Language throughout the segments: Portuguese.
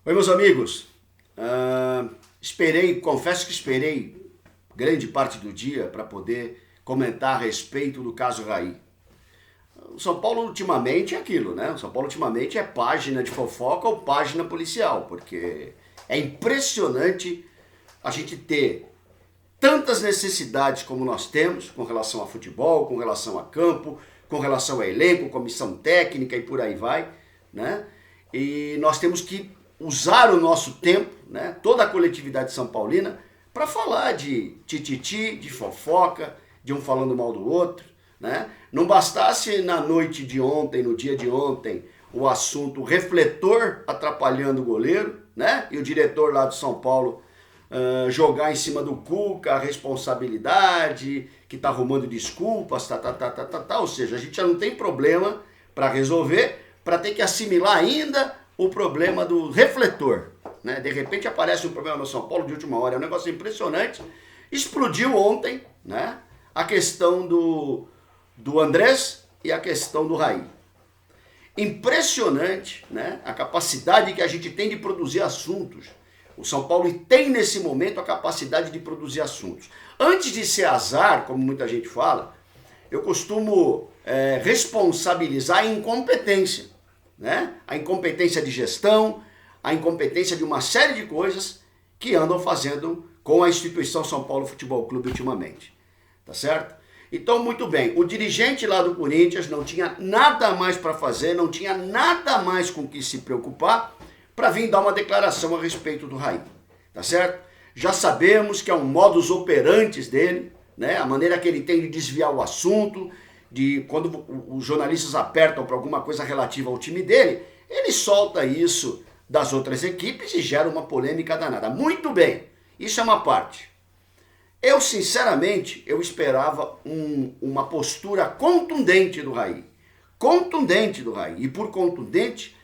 Oi, meus amigos. Confesso que esperei grande parte do dia para poder comentar a respeito do caso Raí. O São Paulo ultimamente é aquilo, né? O São Paulo ultimamente é página de fofoca ou página policial, porque é impressionante a gente ter tantas necessidades como nós temos com relação a futebol, com relação a campo, com relação a elenco, comissão técnica e por aí vai, né? E nós temos que usar o nosso tempo, né, toda a coletividade são paulina, para falar de tititi, de fofoca, de um falando mal do outro, né? Não bastasse na noite de ontem, no dia de ontem, o assunto refletor atrapalhando o goleiro, né? E o diretor lá do São Paulo jogar em cima do Cuca a responsabilidade, que tá arrumando desculpas, ou seja, a gente já não tem problema para resolver, para ter que assimilar ainda o problema do refletor, né? De repente aparece um problema no São Paulo de última hora, é um negócio impressionante. Explodiu ontem, né, a questão do Andrés e a questão do Raí. Impressionante, né, a capacidade que a gente tem de produzir assuntos. O São Paulo tem nesse momento a capacidade de produzir assuntos. Antes de ser azar, como muita gente fala, eu costumo responsabilizar a incompetência, né? A incompetência de gestão, a incompetência de uma série de coisas que andam fazendo com a instituição São Paulo Futebol Clube ultimamente, tá certo? Então, muito bem, o dirigente lá do Corinthians não tinha nada mais para fazer, não tinha nada mais com que se preocupar para vir dar uma declaração a respeito do Raí, tá certo? Já sabemos que é um modus operandi dele, né? A maneira que ele tem de desviar o assunto, de quando os jornalistas apertam para alguma coisa relativa ao time dele, ele solta isso das outras equipes e gera uma polêmica danada. Muito bem, isso é uma parte. Eu, sinceramente, eu esperava uma postura contundente do Raí. Contundente do Raí. E por contundente,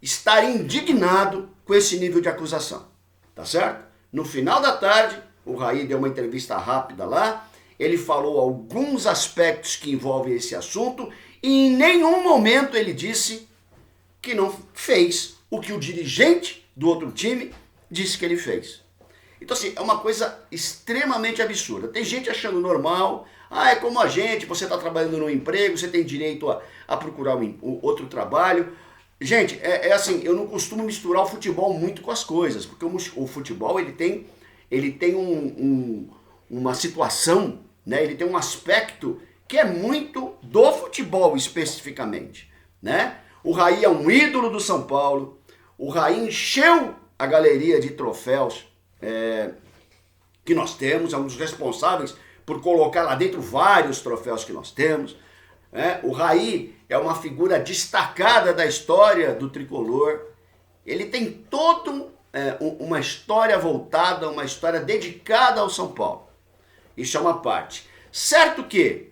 estar indignado com esse nível de acusação. Tá certo? No final da tarde, o Raí deu uma entrevista rápida lá, ele falou alguns aspectos que envolvem esse assunto e em nenhum momento ele disse que não fez o que o dirigente do outro time disse que ele fez. Então, assim, é uma coisa extremamente absurda. Tem gente achando normal, é como a gente, você está trabalhando num emprego, você tem direito a procurar outro trabalho. Gente, é assim, eu não costumo misturar o futebol muito com as coisas, porque o futebol ele tem uma situação, né? Ele tem um aspecto que é muito do futebol especificamente, né? O Raí é um ídolo do São Paulo, o Raí encheu a galeria de troféus que nós temos, é um dos responsáveis por colocar lá dentro vários troféus que nós temos. O Raí é uma figura destacada da história do tricolor, ele tem toda uma história voltada, uma história dedicada ao São Paulo. Isso é uma parte. Certo que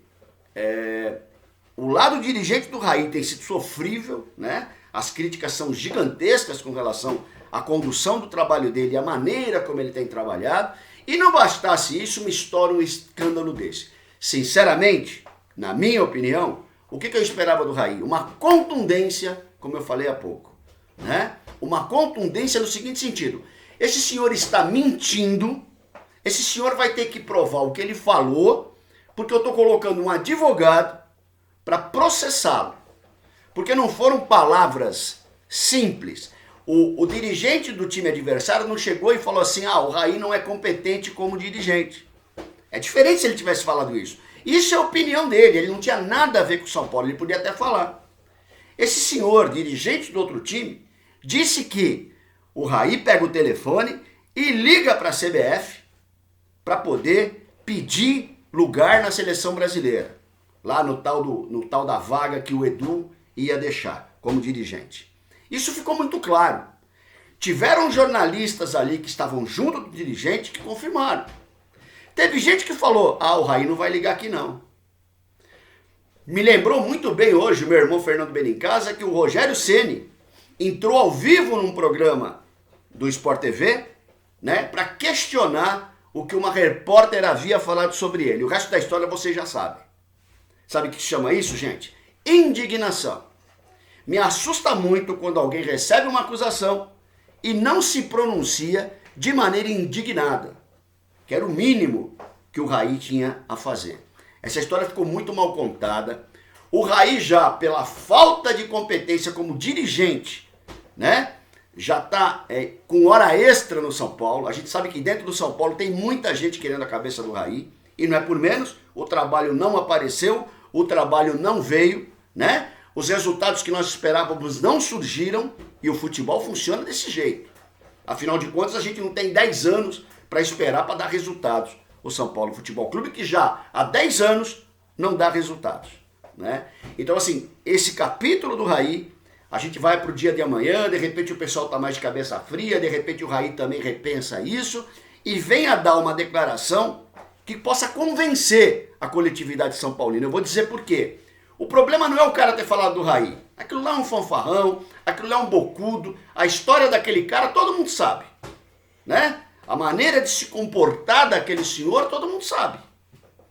o lado dirigente do Raí tem sido sofrível, né? As críticas são gigantescas com relação à condução do trabalho dele e a maneira como ele tem trabalhado. E não bastasse isso, me estoura um escândalo desse. Sinceramente, na minha opinião, o que eu esperava do Raí? Uma contundência, como eu falei há pouco, né? Uma contundência no seguinte sentido: esse senhor está mentindo, esse senhor vai ter que provar o que ele falou, porque eu estou colocando um advogado para processá-lo. Porque não foram palavras simples. O dirigente do time adversário não chegou e falou assim, o Raí não é competente como dirigente. É diferente se ele tivesse falado isso. Isso é a opinião dele, ele não tinha nada a ver com o São Paulo, ele podia até falar. Esse senhor, dirigente do outro time, disse que o Raí pega o telefone e liga para a CBF para poder pedir lugar na seleção brasileira, lá no tal da vaga que o Edu ia deixar como dirigente. Isso ficou muito claro. Tiveram jornalistas ali que estavam junto do dirigente que confirmaram. Teve gente que falou, o Raí não vai ligar aqui não. Me lembrou muito bem hoje o meu irmão Fernando Benincasa que o Rogério Ceni entrou ao vivo num programa do Sport TV, né, para questionar o que uma repórter havia falado sobre ele. O resto da história vocês já sabem. Sabe o que se chama isso, gente? Indignação. Me assusta muito quando alguém recebe uma acusação e não se pronuncia de maneira indignada, que era o mínimo que o Raí tinha a fazer. Essa história ficou muito mal contada. O Raí já, pela falta de competência como dirigente, né, já está com hora extra no São Paulo. A gente sabe que dentro do São Paulo tem muita gente querendo a cabeça do Raí, e não é por menos, o trabalho não apareceu, o trabalho não veio, né? Os resultados que nós esperávamos não surgiram, e o futebol funciona desse jeito. Afinal de contas, a gente não tem 10 anos para esperar para dar resultados. O São Paulo Futebol Clube, que já há 10 anos não dá resultados, né? Então, assim, esse capítulo do Raí, a gente vai para o dia de amanhã, de repente o pessoal está mais de cabeça fria, de repente o Raí também repensa isso e vem a dar uma declaração que possa convencer a coletividade são paulina. Eu vou dizer por quê. O problema não é o cara ter falado do Raí. Aquilo lá é um fanfarrão, aquilo lá é um bocudo, a história daquele cara todo mundo sabe, né? A maneira de se comportar daquele senhor todo mundo sabe.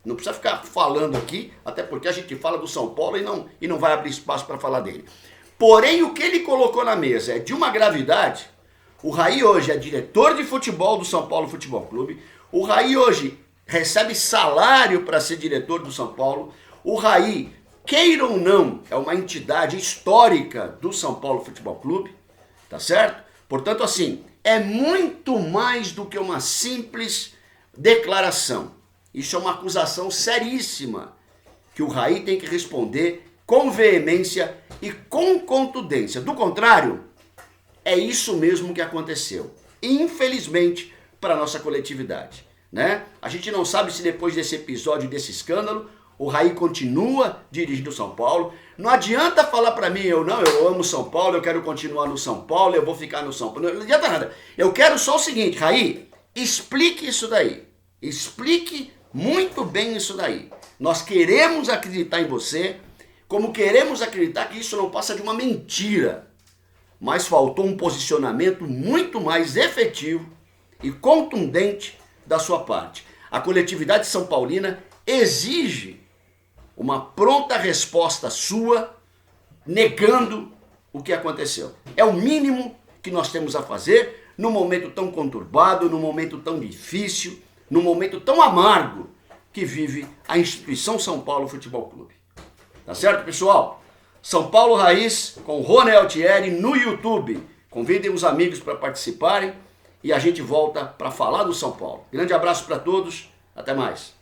Não precisa ficar falando aqui, até porque a gente fala do São Paulo e não vai abrir espaço para falar dele. Porém, o que ele colocou na mesa é de uma gravidade. O Raí hoje é diretor de futebol do São Paulo Futebol Clube. O Raí hoje recebe salário para ser diretor do São Paulo. O Raí, queira ou não, é uma entidade histórica do São Paulo Futebol Clube, tá certo? Portanto, assim, é muito mais do que uma simples declaração. Isso é uma acusação seríssima que o Raí tem que responder com veemência e com contundência. Do contrário, é isso mesmo que aconteceu. Infelizmente, para a nossa coletividade, né? A gente não sabe se depois desse episódio, desse escândalo, o Raí continua dirigindo o São Paulo. Não adianta falar para mim, eu amo São Paulo, eu quero continuar no São Paulo, eu vou ficar no São Paulo. Não adianta nada. Eu quero só o seguinte, Raí, explique isso daí. Explique muito bem isso daí. Nós queremos acreditar em você, como queremos acreditar que isso não passa de uma mentira. Mas faltou um posicionamento muito mais efetivo e contundente da sua parte. A coletividade são paulina exige uma pronta resposta sua, negando o que aconteceu. É o mínimo que nós temos a fazer num momento tão conturbado, num momento tão difícil, num momento tão amargo que vive a instituição São Paulo Futebol Clube. Tá certo, pessoal? São Paulo Raiz com Rony Altieri no YouTube. Convidem os amigos para participarem e a gente volta para falar do São Paulo. Grande abraço para todos, até mais.